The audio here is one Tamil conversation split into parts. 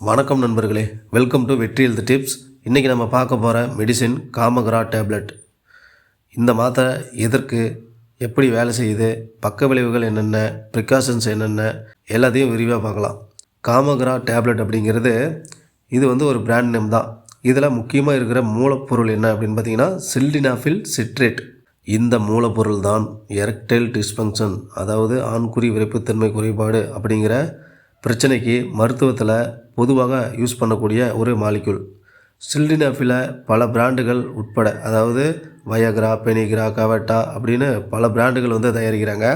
வணக்கம் நண்பர்களே, வெல்கம் டு வெற்றி ஹெல்த் டிப்ஸ். இன்றைக்கி நம்ம பார்க்க போகிற மெடிசின் காமக்ரா டேப்லெட். இந்த மாத்திரை எதற்கு, எப்படி வேலை செய்யுது, பக்க விளைவுகள் என்னென்ன, ப்ரிகாஷன்ஸ் என்னென்ன, எல்லாத்தையும் விரிவாக பார்க்கலாம். காமக்ரா டேப்லெட் அப்படிங்கிறது இது ஒரு பிராண்ட் நேம் தான். இதில் முக்கியமாக இருக்கிற மூலப்பொருள் என்ன அப்படின்னு பார்த்தீங்கன்னா சில்டினாஃபில் சிட்ரேட். இந்த மூலப்பொருள் தான் எரெக்டைல் டிஸ்ஃபங்க்ஷன், அதாவது ஆண்குறி விரைப்புத்தன்மை குறைபாடு அப்படிங்கிற பிரச்சனைக்கு மருத்துவத்தில் பொதுவாக யூஸ் பண்ணக்கூடிய ஒரு மாலிக்யூல். சில்டினாஃபில் பல பிராண்டுகள் உட்பட, அதாவது வயக்ரா, பெனிக்ரா, கவட்டா அப்படின்னு பல பிராண்டுகள் தயாரிக்கிறாங்க.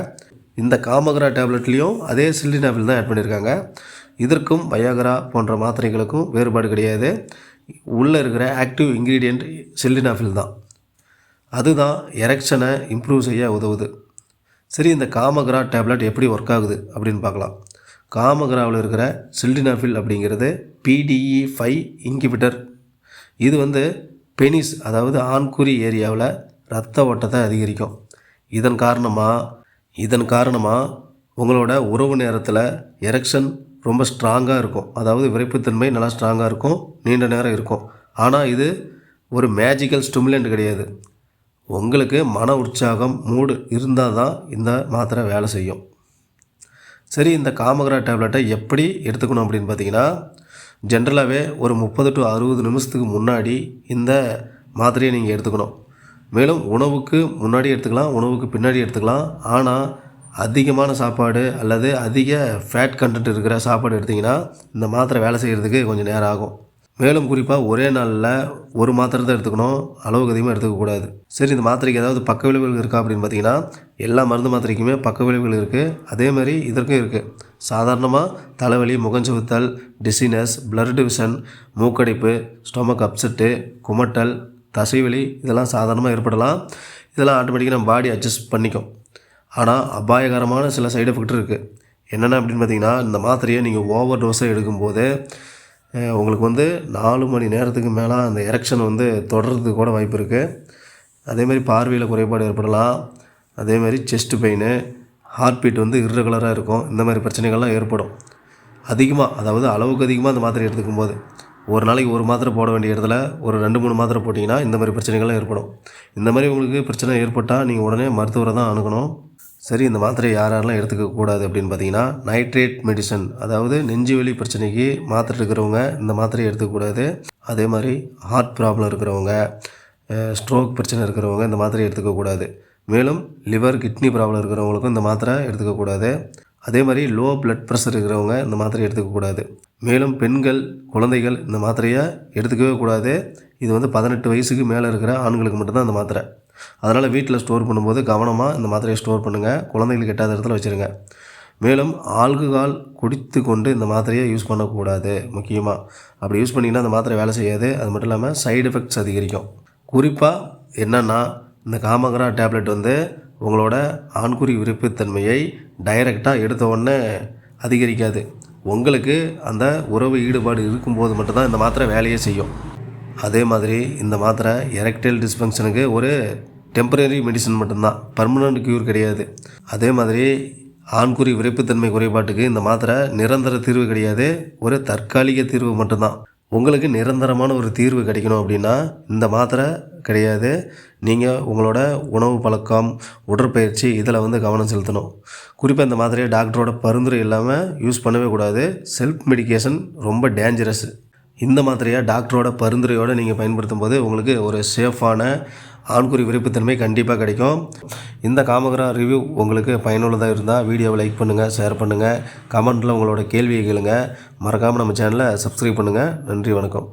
இந்த காமக்ரா டேப்லெட்லேயும் அதே சில்டினாஃபில் தான் ஆட் பண்ணியிருக்காங்க. இதற்கும் வயக்ரா போன்ற மாத்திரைகளுக்கும் வேறுபாடு கிடையாது. உள்ளே இருக்கிற ஆக்டிவ் இன்க்ரீடியண்ட் சில்டினாஃபில் தான். அதுதான் எரெக்ஷனை இம்ப்ரூவ் செய்ய உதவுது. சரி, இந்த காமக்ரா டேப்லெட் எப்படி ஒர்க் ஆகுது அப்படின்னு பார்க்கலாம். காமக்ராவில் இருக்கிற சில்டினாஃபில் அப்படிங்கிறது PDE5 இன்ஹிபிட்டர். இது பெனிஸ், அதாவது ஆண்குறி ஏரியாவில் இரத்த ஓட்டத்தை அதிகரிக்கும். இதன் காரணமாக உங்களோட உறவு நேரத்தில் எரெக்ஷன் ரொம்ப ஸ்ட்ராங்காக இருக்கும். அதாவது விரைப்புத்தன்மை நல்லா ஸ்ட்ராங்காக இருக்கும், நீண்ட நேரம் இருக்கும். ஆனால் இது ஒரு மேஜிக்கல் ஸ்டிமுலண்ட் கிடையாது. உங்களுக்கு மன உற்சாகம், மூடு இருந்தால் தான் இந்த மாத்திரை வேலை செய்யும். சரி, இந்த காமக்ரா டேப்லெட்டை எப்படி எடுத்துக்கணும் அப்படின்னு பார்த்தீங்கன்னா, ஜென்ரலாகவே ஒரு 30 to 60 நிமிஷத்துக்கு முன்னாடி இந்த மாத்திரையை நீங்கள் எடுத்துக்கணும். மேலும் உணவுக்கு முன்னாடி எடுத்துக்கலாம், உணவுக்கு பின்னாடி எடுத்துக்கலாம். ஆனால் அதிகமான சாப்பாடு அல்லது அதிக ஃபேட் கண்டென்ட் இருக்கிற சாப்பாடு எடுத்திங்கன்னா இந்த மாத்திரை வேலை செய்கிறதுக்கு கொஞ்சம் நேரம் ஆகும். மேலும் குறிப்பாக ஒரே நாளில் ஒரு மாத்திரை தான் எடுத்துக்கணும், அளவுக்கு அதிகமாக எடுத்துக்கக்கூடாது. சரி, இந்த மாத்திரைக்கு ஏதாவது பக்க விளைவுகள் இருக்கா அப்படின்னு பார்த்தீங்கன்னா, எல்லா மருந்து மாத்திரைக்குமே பக்க விளைவுகள் இருக்குது. அதேமாதிரி இதற்கும் இருக்குது. சாதாரணமாக தலைவலி, முகஞ்சுவுத்தல், டிசினஸ், பிளட் விஷன், மூக்கடைப்பு, ஸ்டொமக் அப்செட்டு, குமட்டல், தசைவலி இதெல்லாம் சாதாரணமாக ஏற்படலாம். இதெல்லாம் ஆட்டோமேட்டிக்காக நம்ம பாடி அட்ஜஸ்ட் பண்ணிக்கும். ஆனால் அபாயகரமான சில சைடு எஃபெக்ட் இருக்குது. என்னென்ன அப்படின்னு பார்த்தீங்கன்னா, இந்த மாத்திரையை நீங்கள் ஓவர் டோஸாக எடுக்கும்போது உங்களுக்கு 4 மணி நேரத்துக்கு மேலே அந்த எரெக்ஷன் தொடர்றதுக்கு கூட வாய்ப்பு இருக்குது. அதேமாதிரி பார்வையில் குறைபாடு ஏற்படலாம். அதேமாதிரி செஸ்ட் பெயின், ஹார்ட் பீட் இர்ரெகுலராக இருக்கும். இந்த மாதிரி பிரச்சனைகள்லாம் ஏற்படும். அதாவது அளவுக்கு அதிகமாக அந்த மாத்திரை எடுத்துக்கும் போது ஒரு நாளைக்கு ஒரு மாத்திரை போட வேண்டிய இடத்துல ஒரு 2-3 மாத்திரை போட்டிங்கன்னா இந்த மாதிரி பிரச்சனைகள்லாம் ஏற்படும். இந்த மாதிரி உங்களுக்கு பிரச்சனை ஏற்பட்டால் நீங்கள் உடனே மருத்துவரை தான் அணுகணும். சரி, இந்த மாத்திரை யாரெல்லாம் எடுத்துக்கக்கூடாது அப்படின்னு பார்த்தீங்கன்னா, நைட்ரேட் மெடிசன், அதாவது நெஞ்சுவலி பிரச்சனைக்கு மாத்திரை இருக்கிறவங்க இந்த மாத்திரையை எடுத்துக்கக்கூடாது. அதே மாதிரி ஹார்ட் ப்ராப்ளம் இருக்கிறவங்க, ஸ்ட்ரோக் பிரச்சனை இருக்கிறவங்க இந்த மாத்திரையை எடுத்துக்கக்கூடாது. மேலும் லிவர், கிட்னி ப்ராப்ளம் இருக்கிறவங்களுக்கும் இந்த மாத்திரை எடுத்துக்கக்கூடாது. அதே மாதிரி லோ பிளட் ப்ரெஷர் இருக்கிறவங்க இந்த மாத்திரையை எடுத்துக்கக்கூடாது. மேலும் பெண்கள், குழந்தைகள் இந்த மாத்திரையை எடுத்துக்கவே கூடாது. இது 18 வயசுக்கு மேலே இருக்கிற ஆண்களுக்கு மட்டும்தான் இந்த மாத்திரை. அதனால் வீட்டில் ஸ்டோர் பண்ணும்போது கவனமாக இந்த மாத்திரையை ஸ்டோர் பண்ணுங்கள். குழந்தைங்களுக்கு எட்டாத இடத்துல வச்சுருங்க. மேலும் ஆல்கஹால் குடித்து கொண்டு இந்த மாத்திரையை யூஸ் பண்ணக்கூடாது. முக்கியமாக அப்படி யூஸ் பண்ணிங்கன்னா அந்த மாத்திரை வேலை செய்யாது. அது மட்டும் இல்லாமல் சைடு எஃபெக்ட்ஸ் அதிகரிக்கும். குறிப்பாக என்னென்னா, இந்த காமக்ரா டேப்லெட் உங்களோட ஆண்குறி விருப்பத்தன்மையை டைரெக்டாக எடுத்த உடனே அதிகரிக்காது. உங்களுக்கு அந்த உறவு ஈடுபாடு இருக்கும்போது மட்டும்தான் இந்த மாத்திரை வேலையே செய்யும். அதே மாதிரி இந்த மாத்திரை எரெக்டைல் டிஸ்ஃபங்க்ஷனுக்கு ஒரு டெம்பரரி மெடிசன் மட்டும்தான், பர்மனண்ட் க்யூர் கிடையாது. அதே மாதிரி ஆண்குறி விரைப்புத்தன்மை குறைபாட்டுக்கு இந்த மாத்திரை நிரந்தர தீர்வு கிடையாது, ஒரு தற்காலிக தீர்வு மட்டும்தான். உங்களுக்கு நிரந்தரமான ஒரு தீர்வு கிடைக்கணும் அப்படின்னா இந்த மாத்திரை கிடையாது. நீங்கள் உங்களோட உணவு பழக்கம், உடற்பயிற்சி இதில் கவனம் செலுத்தணும். குறிப்பாக இந்த மாத்திரையை டாக்டரோட பரிந்துரை இல்லாமல் யூஸ் பண்ணவே கூடாது. செல்ஃப் மெடிக்கேஷன் ரொம்ப டேஞ்சரஸ். இந்த மாத்திரையை டாக்டரோட பரிந்துரையோடு நீங்கள் பயன்படுத்தும் போது உங்களுக்கு ஒரு சேஃபான ஆண்குறி விருப்பத்தன்மை கண்டிப்பாக கிடைக்கும். இந்த காமக்ரா ரிவ்யூ உங்களுக்கு பயனுள்ளதாக இருந்தால் வீடியோவை லைக் பண்ணுங்கள், ஷேர் பண்ணுங்கள், கமெண்ட்டில் உங்களோட கேள்வியை கேளுங்க. மறக்காமல் நம்ம சேனலை சப்ஸ்கிரைப் பண்ணுங்கள். நன்றி, வணக்கம்.